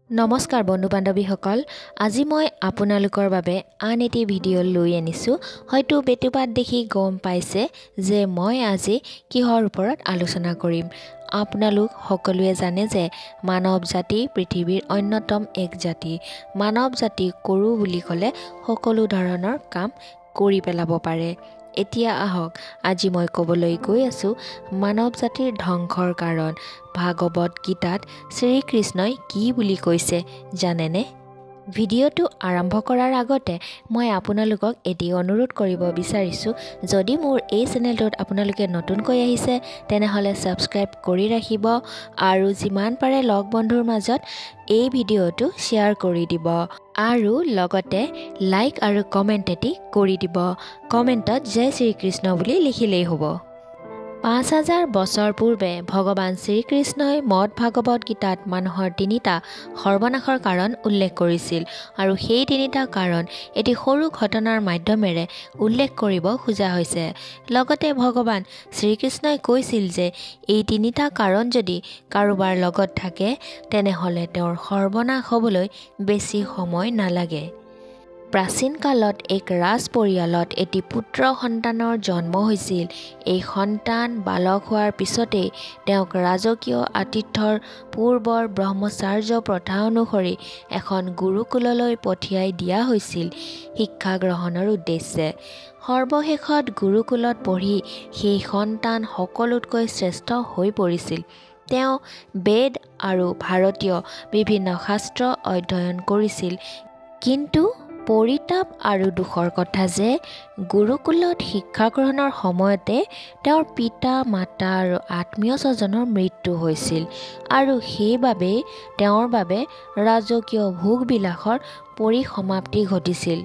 নমস্কাৰ বন্ধু বান্ধৱীসকল, আজি মই আপোনালোকৰ বাবে আন এটি ভিডিঅ' লৈ আনিছোঁ। হয়তো বেটুপাত দেখি গম পাইছে যে মই আজি কিহৰ ওপৰত আলোচনা কৰিম। আপোনালোক সকলোৱে জানে যে মানৱ জাতি পৃথিৱীৰ অন্যতম এক জাতি। মানৱ জাতি কৰোঁ বুলি ক'লে সকলো ধৰণৰ কাম কৰি পেলাব পাৰে। এতিয়া আহক, আজি মই ক'বলৈ গৈ আছোঁ মানৱ জাতিৰ ধ্বংসৰ কাৰণ। ভাগৱত গীতাত শ্ৰীকৃষ্ণই কি বুলি কৈছে জানেনে? ভিডিঅ'টো আৰম্ভ কৰাৰ আগতে মই আপোনালোকক এটি অনুৰোধ কৰিব বিচাৰিছোঁ, যদি মোৰ এই চেনেলটোত আপোনালোকে নতুনকৈ আহিছে তেনেহ'লে ছাবস্ক্ৰাইব কৰি ৰাখিব আৰু যিমান পাৰে লগ বন্ধুৰ মাজত এই ভিডিঅ'টো শ্বেয়াৰ কৰি দিব আৰু লগতে লাইক আৰু কমেণ্ট এটি কৰি দিব। কমেণ্টত জয় শ্ৰীকৃষ্ণ বুলি লিখিলেই হ'ব। ৫,০০০ বছৰ পূৰ্বে ভগৱান শ্ৰীকৃষ্ণই মদ ভাগৱত গীতাত মানুহৰ তিনিটা সৰ্বনাশৰ কাৰণ উল্লেখ কৰিছিল আৰু সেই তিনিটা কাৰণ এটি সৰু ঘটনাৰ মাধ্যমেৰে উল্লেখ কৰিব খোজা হৈছে। লগতে ভগৱান শ্ৰীকৃষ্ণই কৈছিল যে এই তিনিটা কাৰণ যদি কাৰোবাৰ লগত থাকে তেনেহ'লে তেওঁৰ সৰ্বনাশ হ'বলৈ বেছি সময় নালাগে। প্ৰাচীন কালত এক ৰাজ পৰিয়ালত এটি পুত্ৰ সন্তানৰ জন্ম হৈছিল। এই সন্তান বালক হোৱাৰ পিছতেই তেওঁক ৰাজকীয় আতিথ্যৰ পূৰ্বৰ ব্ৰহ্মচাৰ্য প্ৰথা অনুসৰি এখন গুৰুকুললৈ পঠিয়াই দিয়া হৈছিল শিক্ষা গ্ৰহণৰ উদ্দেশ্যে। সৰ্বশেষত গুৰুকুলত পঢ়ি সেই সন্তান সকলোতকৈ শ্ৰেষ্ঠ হৈ পৰিছিল। তেওঁ বেদ আৰু ভাৰতীয় বিভিন্ন শাস্ত্ৰ অধ্যয়ন কৰিছিল। কিন্তু পৰিতাপ আৰু দুখৰ কথা যে গুৰুকুলত শিক্ষা গ্ৰহণৰ সময়তে তেওঁৰ পিতা মাতা আৰু আত্মীয় স্বজনৰ মৃত্যু হৈছিল আৰু সেইবাবেই তেওঁৰ বাবে ৰাজকীয় ভোগবিলাসৰ পৰিসমাপ্তি ঘটিছিল।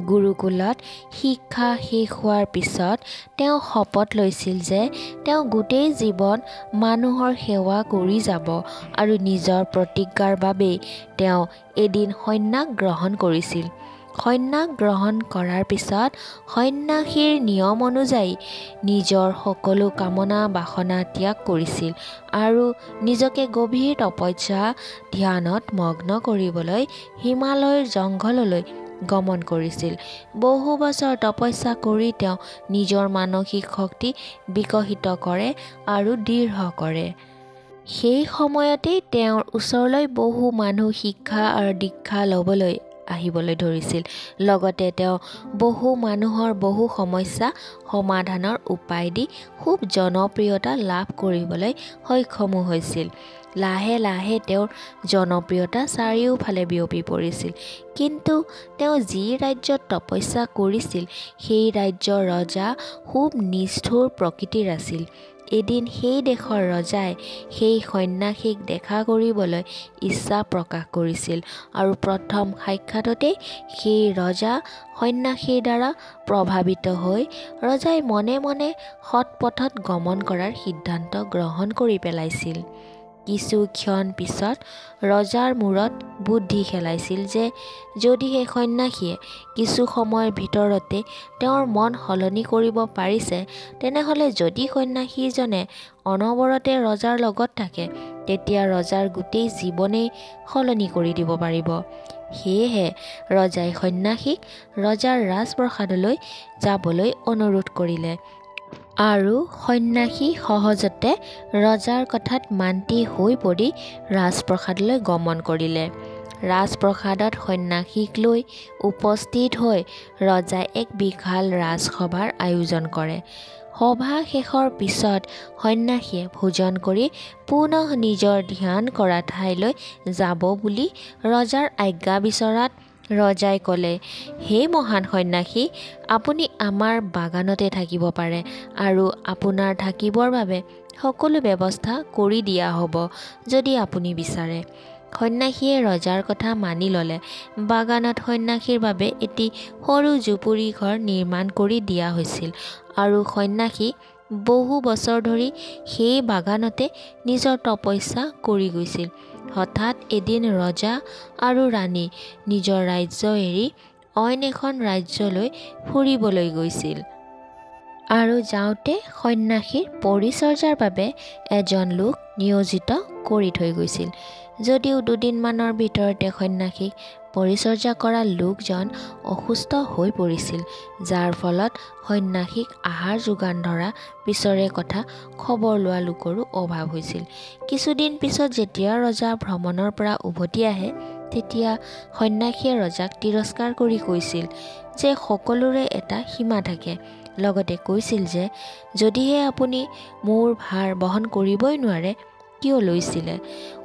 গুৰুকুলত শিক্ষা শেষ হোৱাৰ পিছত তেওঁ শপত লৈছিল যে তেওঁ গোটেই জীৱন মানুহৰ সেৱা কৰি যাব আৰু নিজৰ প্ৰতিজ্ঞাৰ বাবেই তেওঁ এদিন সন্ন্যাস গ্ৰহণ কৰিছিল। সন্ন্যাস গ্ৰহণ কৰাৰ পিছত সন্ন্যাসীৰ নিয়ম অনুযায়ী নিজৰ সকলো কামনা বাসনা ত্যাগ কৰিছিল আৰু নিজকে গভীৰ তপস্যা ধ্যানত মগ্ন কৰিবলৈ হিমালয়ৰ জংঘললৈ গমন কৰিছিল। বহু বছৰ তপস্যা কৰি তেওঁ নিজৰ মানসিক শক্তি বিকশিত কৰে আৰু দৃঢ় কৰে। সেই সময়তেই তেওঁৰ ওচৰলৈ বহু মানুহ শিক্ষা আৰু দীক্ষা ল'বলৈ আহিবলৈ ধৰিছিল। লগতে তেওঁ বহু মানুহৰ বহু সমস্যা সমাধানৰ উপায় দি খুব জনপ্ৰিয়তা লাভ কৰিবলৈ সক্ষমো হৈছিল। লাহে লাহে তেওঁৰ জনপ্ৰিয়তা চাৰিওফালে বিয়পি পৰিছিল। কিন্তু তেওঁ যি ৰাজ্যত তপস্যা কৰিছিল সেই ৰাজ্যৰ ৰজা খুব নিষ্ঠুৰ প্ৰকৃতিৰ আছিল। এদিন সেই দেশৰ ৰজাই সেই সন্ন্যাসীক দেখা কৰিবলৈ ইচ্ছা প্ৰকাশ কৰিছিল আৰু প্ৰথম সাক্ষাততেই সেই ৰজা সন্ন্যাসীৰ দ্বাৰা প্ৰভাৱিত হৈ ৰজাই মনে মনে সৎপথত গমন কৰাৰ সিদ্ধান্ত গ্ৰহণ কৰি পেলাইছিল। কিছু ক্ষণ পিছত ৰজাৰ মূৰত বুদ্ধি খেলাইছিল যে যদিহে সন্ন্যাসীয়ে কিছু সময়ৰ ভিতৰতে তেওঁৰ মন সলনি কৰিব পাৰিছে তেনেহ'লে যদি সন্ন্যাসীজনে অনবৰতে ৰজাৰ লগত থাকে তেতিয়া ৰজাৰ গোটেই জীৱনেই সলনি কৰি দিব পাৰিব। সেয়েহে ৰজাই সন্ন্যাসীক ৰজাৰ ৰাজপ্ৰসাদলৈ যাবলৈ অনুৰোধ কৰিলে আৰু সন্ন্যাসী সহজতে ৰজাৰ কথাত মান্তি হৈ পৰি ৰাজপ্ৰসাদলৈ গমন কৰিলে। ৰাজপ্ৰসাদত সন্ন্যাসীক লৈ উপস্থিত হৈ ৰজাই এক বিশাল ৰাজসভাৰ আয়োজন কৰে। সভা শেষৰ পিছত সন্ন্যাসীয়ে ভোজন কৰি পুনঃ নিজৰ ধ্যান কৰা ঠাইলৈ যাব বুলি ৰজাৰ আজ্ঞা বিচৰাত ৰজাই ক'লে, হে মহান সন্ন্যাসী, আপুনি আমাৰ বাগানতে থাকিব পাৰে আৰু আপোনাৰ থাকিবৰ বাবে সকলো ব্যৱস্থা কৰি দিয়া হ'ব যদি আপুনি বিচাৰে। সন্ন্যাসীয়ে ৰজাৰ কথা মানি ল'লে। বাগানত সন্ন্যাসীৰ বাবে এটি সৰু জুপুৰি ঘৰ নিৰ্মাণ কৰি দিয়া হৈছিল আৰু সন্ন্যাসী বহু বছৰ ধৰি সেই বাগানতে নিজৰ তপস্যা কৰি গৈছিল। হঠাৎ এদিন ৰজা আৰু ৰাণী নিজৰ ৰাজ্য এৰি অইন এখন ৰাজ্যলৈ ফুৰিবলৈ গৈছিল আৰু যাওঁতে সন্ন্যাসীৰ পৰিচৰ্যাৰ বাবে এজন লোক নিয়োজিত কৰি থৈ গৈছিল। যদিও দুদিনমানৰ ভিতৰতে সন্ন্যাসীক পৰিচৰ্যা কৰা লোকজন অসুস্থ হৈ পৰিছিল, যাৰ ফলত সন্ন্যাসীক আহাৰ যোগান ধৰা পিছৰে কথা খবৰ লোৱা লোকৰো অভাৱ হৈছিল। কিছুদিন পিছত যেতিয়া ৰজা ভ্ৰমণৰ পৰা উভতি আহে, তেতিয়া সন্ন্যাসীয়ে ৰজাক তিৰস্কাৰ কৰি কৈছিল যে সকলোৰে এটা সীমা থাকে। লগতে কৈছিল যে যদিহে আপুনি মোৰ ভাৰ বহন কৰিবই নোৱাৰে, কিয় লৈছিলে?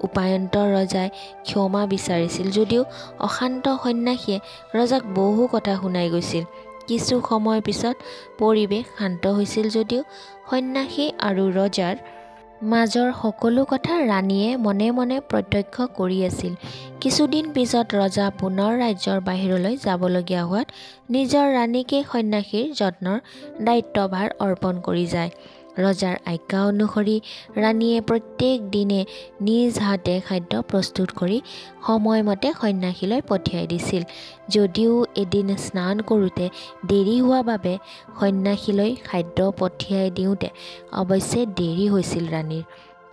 উপায়ন্তৰ ৰজাই ক্ষমা বিচাৰিছিল যদিও অশান্ত সন্ন্যাসীয়ে ৰজাক বহু কথা শুনাই গৈছিল। কিছু সময় পিছত পৰিৱেশ শান্ত হৈছিল যদিও সন্ন্যাসী আৰু ৰজাৰ মাজৰ সকলো কথা ৰাণীয়ে মনে মনে প্ৰত্যক্ষ কৰি আছিল। কিছুদিন পিছত ৰজা পুনৰ ৰাজ্যৰ বাহিৰলৈ যাবলগীয়া হোৱাত নিজৰ ৰাণীকে সন্ন্যাসীৰ যত্নৰ দায়িত্বভাৰ অৰ্পণ কৰি যায়। ৰজাৰ আজ্ঞা অনুসৰি ৰাণীয়ে প্ৰত্যেক দিনে নিজ হাতে খাদ্য প্ৰস্তুত কৰি সময়মতে সন্ন্যাসীলৈ পঠিয়াই দিছিল। যদিও এদিন স্নান কৰোঁতে দেৰি হোৱা বাবে সন্ন্যাসীলৈ খাদ্য পঠিয়াই দিওঁতে অৱশ্যে দেৰি হৈছিল ৰাণীৰ।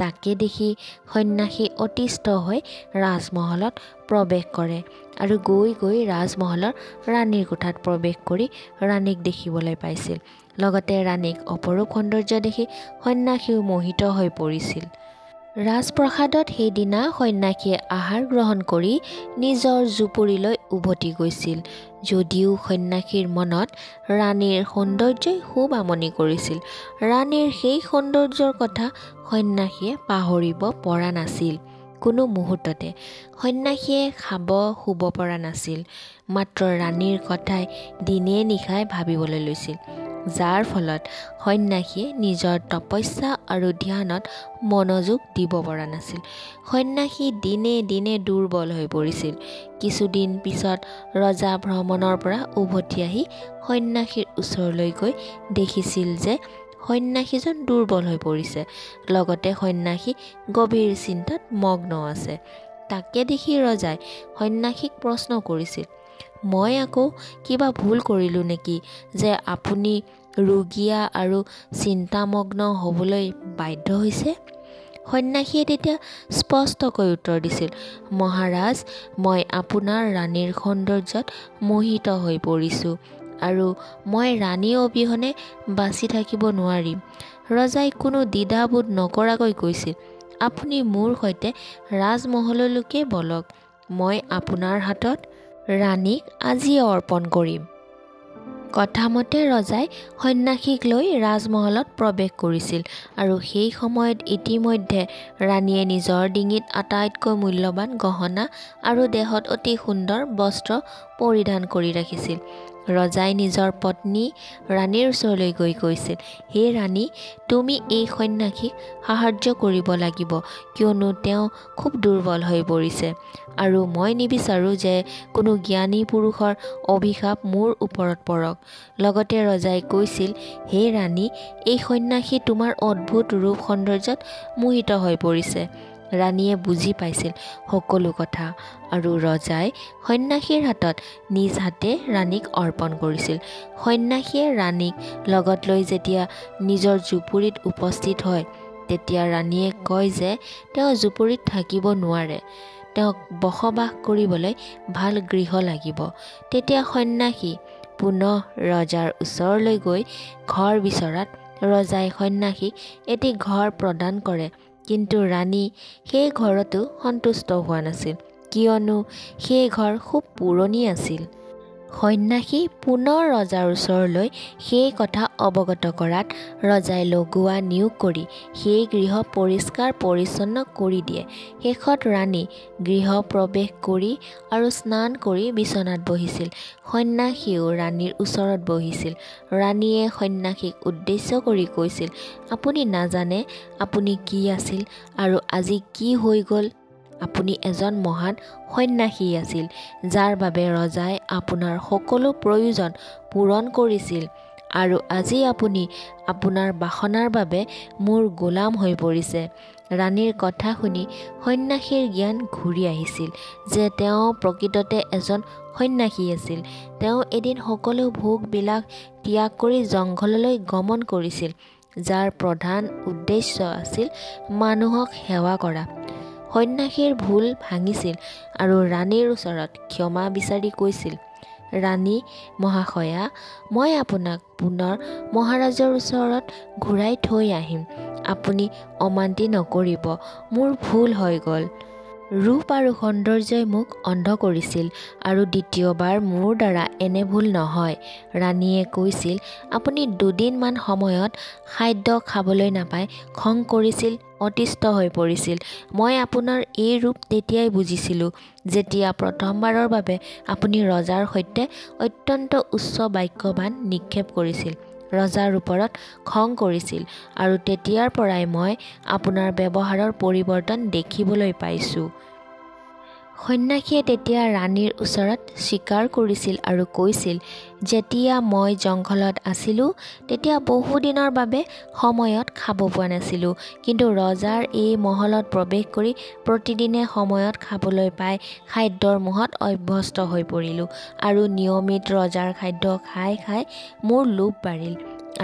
তাকে দেখি সন্ন্যাসী অতিষ্ঠ হৈ ৰাজমহলত প্ৰৱেশ কৰে আৰু গৈ গৈ ৰাজমহলৰ ৰাণীৰ কোঠাত প্ৰৱেশ কৰি ৰাণীক দেখিবলৈ পাইছিল। লগতে ৰাণীক অপৰূপ সৌন্দৰ্য দেখি সন্ন্যাসীও মোহিত হৈ পৰিছিল। ৰাজপ্ৰসাদত সেইদিনা সন্ন্যাসীয়ে আহাৰ গ্ৰহণ কৰি নিজৰ জুপুৰিলৈ উভতি গৈছিল। যদিও সন্ন্যাসীৰ মনত ৰাণীৰ সৌন্দৰ্যই খুব আমনি কৰিছিল, ৰাণীৰ সেই সৌন্দৰ্যৰ কথা সন্ন্যাসীয়ে পাহৰিব পৰা নাছিল। কোনো মুহূৰ্ততে সন্ন্যাসীয়ে খাব শুব পৰা নাছিল, মাত্ৰ ৰাণীৰ কথাই দিনে নিশাই ভাবিবলৈ লৈছিল, যাৰ ফলত সন্ন্যাসীয়ে নিজৰ তপস্যা আৰু ধ্যানত মনোযোগ দিব পৰা নাছিল। সন্ন্যাসী দিনে দিনে দুৰ্বল হৈ পৰিছিল। কিছুদিন পিছত ৰজা ভ্ৰমণৰ পৰা উভতি আহি সন্ন্যাসীৰ ওচৰলৈ গৈ দেখিছিল যে সন্ন্যাসীজন দুৰ্বল হৈ পৰিছে, লগতে সন্ন্যাসী গভীৰ চিন্তাত মগ্ন আছে। তাকে দেখি ৰজাই সন্ন্যাসীক প্ৰশ্ন কৰিছিল, মই আকৌ কিবা ভুল কৰিলোঁ নেকি যে আপুনি ৰুগীয়া আৰু চিন্তামগ্ন হ'বলৈ বাধ্য হৈছে? সন্ন্যাসীয়ে তেতিয়া স্পষ্টকৈ উত্তৰ দিছিল, মহাৰাজ, মই আপোনাৰ ৰাণীৰ সৌন্দৰ্যত মোহিত হৈ পৰিছোঁ আৰু মই ৰাণী অবিহনে বাচি থাকিব নোৱাৰিম। ৰজাই কোনো দ্বিধাবোধ নকৰাকৈ কৈছিল, আপুনি মোৰ সৈতে ৰাজমহললৈকে বলক, মই আপোনাৰ হাতত ৰাণীক আজিয়ে অৰ্পণ কৰিম। কথামতে ৰজাই সন্ন্যাসীক লৈ ৰাজমহলত প্ৰৱেশ কৰিছিল আৰু সেই সময়ত ইতিমধ্যে ৰাণীয়ে নিজৰ ডিঙিত আটাইতকৈ মূল্যৱান গহনা আৰু দেহত অতি সুন্দৰ বস্ত্ৰ পৰিধান কৰি ৰাখিছিল। ৰজাই নিজৰ পত্নী ৰাণীৰ ওচৰলৈ গৈ কৈছিল, হে ৰাণী, তুমি এই সন্ন্যাসীক সাহায্য কৰিব লাগিব, কিয়নো তেওঁ খুব দুৰ্বল হৈ পৰিছে আৰু মই নিবিচাৰোঁ যে কোনো জ্ঞানী পুৰুষৰ অভিশাপ মোৰ ওপৰত পৰক। লগতে ৰজাই কৈছিল, হে ৰাণী, এই সন্ন্যাসী তোমাৰ অদ্ভুত ৰূপ সৌন্দৰ্যত মোহিত হৈ পৰিছে। ৰাণীয়ে বুজি পাইছিল সকলো কথা আৰু ৰজাই সন্ন্যাসীৰ হাতত নিজ হাতে ৰাণীক অৰ্পণ কৰিছিল। সন্ন্যাসীয়ে ৰাণীক লগত লৈ যেতিয়া নিজৰ জুপুৰিত উপস্থিত হয়, তেতিয়া ৰাণীয়ে কয় যে তেওঁ জুপুৰিত থাকিব নোৱাৰে, তেওঁক বসবাস কৰিবলৈ ভাল গৃহ লাগিব। তেতিয়া সন্ন্যাসী পুনৰ ৰজাৰ ওচৰলৈ গৈ ঘৰ বিচৰাত ৰজাই সন্ন্যাসীক এটি ঘৰ প্ৰদান কৰে, কিন্তু ৰাণী সেই ঘৰতো সন্তুষ্ট হোৱা নাছিল, কিয়নো সেই ঘৰ খুব পুৰণি আছিল। সন্ন্যাসী পুনৰ ৰজাৰ ওচৰলৈ সেই কথা অৱগত কৰাত ৰজাই লগুৱা নিয়োগ কৰি সেই গৃহ পৰিষ্কাৰ পৰিচ্ছন্ন কৰি দিয়ে। শেষত ৰাণী গৃহ প্ৰৱেশ কৰি আৰু স্নান কৰি বিচনাত বহিছিল। সন্ন্যাসীও ৰাণীৰ ওচৰত বহিছিল। ৰাণীয়ে সন্ন্যাসীক উদ্দেশ্য কৰি কৈছিল, আপুনি নাজানে আপুনি কি আছিল আৰু আজি কি হৈ গ'ল? আপুনি এজন মহান সন্ন্যাসী আছিল, যাৰ বাবে ৰজাই আপোনাৰ সকলো প্ৰয়োজন পূৰণ কৰিছিল, আৰু আজি আপুনি আপোনাৰ বাসনাৰ বাবে মোৰ গোলাম হৈ পৰিছে। ৰাণীৰ কথা শুনি সন্ন্যাসীৰ জ্ঞান ঘূৰি আহিছিল যে তেওঁ প্ৰকৃততে এজন সন্ন্যাসী আছিল। তেওঁ এদিন সকলো ভোগ বিলাস ত্যাগ কৰি জংঘললৈ গমন কৰিছিল, যাৰ প্ৰধান উদ্দেশ্য আছিল মানুহক সেৱা কৰা। সন্যাসীৰ ভুল ভাঙিছিল আৰু ৰাণীৰ ওচৰত ক্ষমা বিচাৰি কৈছিল, ৰাণী মহাশয়া, মই আপোনাক পুনৰ মহাৰাজৰ ওচৰত ঘূৰাই থৈ আহিম। আপুনি অমান্তি নকৰিব, মোৰ ভুল হৈ গ'ল। ৰূপ আৰু সৌন্দৰ্যই মোক অন্ধ কৰিছিল আৰু দ্বিতীয়বাৰ মোৰ দ্বাৰা এনে ভুল নহয়। ৰাণীয়ে কৈছিল, আপুনি দুদিনমান সময়ত খাদ্য খাবলৈ নাপাই খং কৰিছিল, অতিষ্ঠ হৈ পৰিছিল। মই আপোনাৰ এই ৰূপ তেতিয়াই বুজিছিলোঁ, যেতিয়া প্ৰথমবাৰৰ বাবে আপুনি ৰজাৰ সৈতে অত্যন্ত উচ্চ বাক্যবাণ নিক্ষেপ কৰিছিল, ৰজাৰ ওপৰত খং কৰিছিল, আৰু তেতিয়াৰ পৰাই মই আপোনাৰ ব্যৱহাৰৰ পৰিৱৰ্তন দেখিবলৈ পাইছোঁ। সন্যাসীয়ে তেতিয়া ৰাণীৰ ওচৰত স্বীকাৰ কৰিছিল আৰু কৈছিল, যেতিয়া মই জংঘলত আছিলোঁ তেতিয়া বহুদিনৰ বাবে সময়ত খাব পোৱা নাছিলোঁ, কিন্তু ৰজাৰ এই মহলত প্ৰৱেশ কৰি প্ৰতিদিনে সময়ত খাবলৈ পাই খাদ্যৰ মোহত অভ্যস্ত হৈ পৰিলোঁ আৰু নিয়মিত ৰজাৰ খাদ্য খাই খাই মোৰ লোভ বাঢ়িল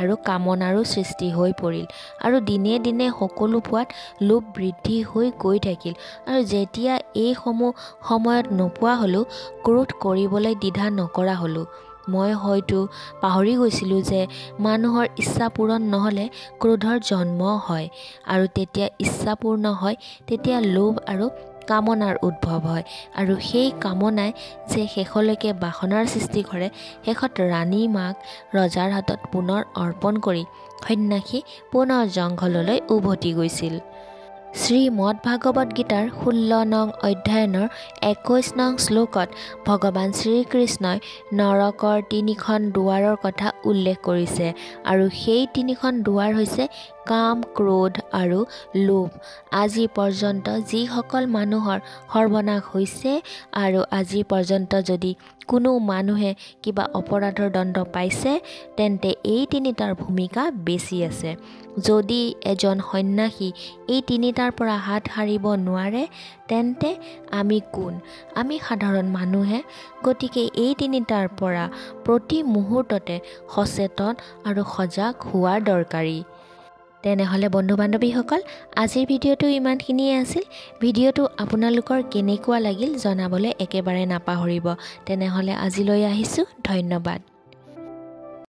আৰু কামনাৰো সৃষ্টি হৈ পৰিল আৰু দিনে দিনে সকলো পোৱাত লোভ বৃদ্ধি হৈ গৈ থাকিল আৰু যেতিয়া এইসমূহ সময়ত নোপোৱা হ'লোঁ, ক্ৰোধ কৰিবলৈ দ্বিধা নকৰা হ'লোঁ। মই হয়তো পাহৰি গৈছিলোঁ যে মানুহৰ ইচ্ছা পূৰণ নহ'লে ক্ৰোধৰ জন্ম হয় আৰু তেতিয়া ইচ্ছা পূৰ্ণ হয় তেতিয়া লোভ আৰু কামনাৰ উদ্ভৱ হয় আৰু সেই কামনাই যে শেষলৈকে বাসনাৰ সৃষ্টি কৰে। শেষত ৰাণী মাক ৰজাৰ হাতত পুনৰ অৰ্পণ কৰি সন্যাসী পুনৰ জংঘললৈ উভতি গৈছিল। শ্ৰীমদ ভাগৱত গীতাৰ 16 নং অধ্যায়নৰ 21 নং শ্লোকত ভগৱান শ্ৰীকৃষ্ণই নৰকৰ 3খন দুৱাৰৰ কথা উল্লেখ কৰিছে আৰু সেই 3খন দুৱাৰ হৈছে কাম, ক্ৰোধ আৰু লোভ। আজি পৰ্যন্ত যিসকল মানুহৰ সৰ্বনাশ হৈছে আৰু আজি পৰ্যন্ত যদি কোনো মানুহে কিবা অপৰাধৰ দণ্ড পাইছে, তেন্তে এই 3টাৰ ভূমিকা বেছি আছে। যদি এজন সন্যাসী এই 3টাৰ পৰা হাত সাৰিব নোৱাৰে, তেন্তে আমি কোন? আমি সাধাৰণ মানুহে। গতিকে এই 3টাৰ পৰা প্ৰতি মুহূৰ্ততে সচেতন আৰু সজাগ হোৱাৰ দৰকাৰী। তেনেহ'লে বন্ধু বান্ধৱীসকল, আজিৰ ভিডিঅ'টো ইমানখিনিয়ে আছিল। ভিডিঅ'টো আপোনালোকৰ কেনেকুৱা লাগিল জনাবলৈ একেবাৰে নাপাহৰিব। তেনেহ'লে আজিলৈ আহিছোঁ, ধন্যবাদ।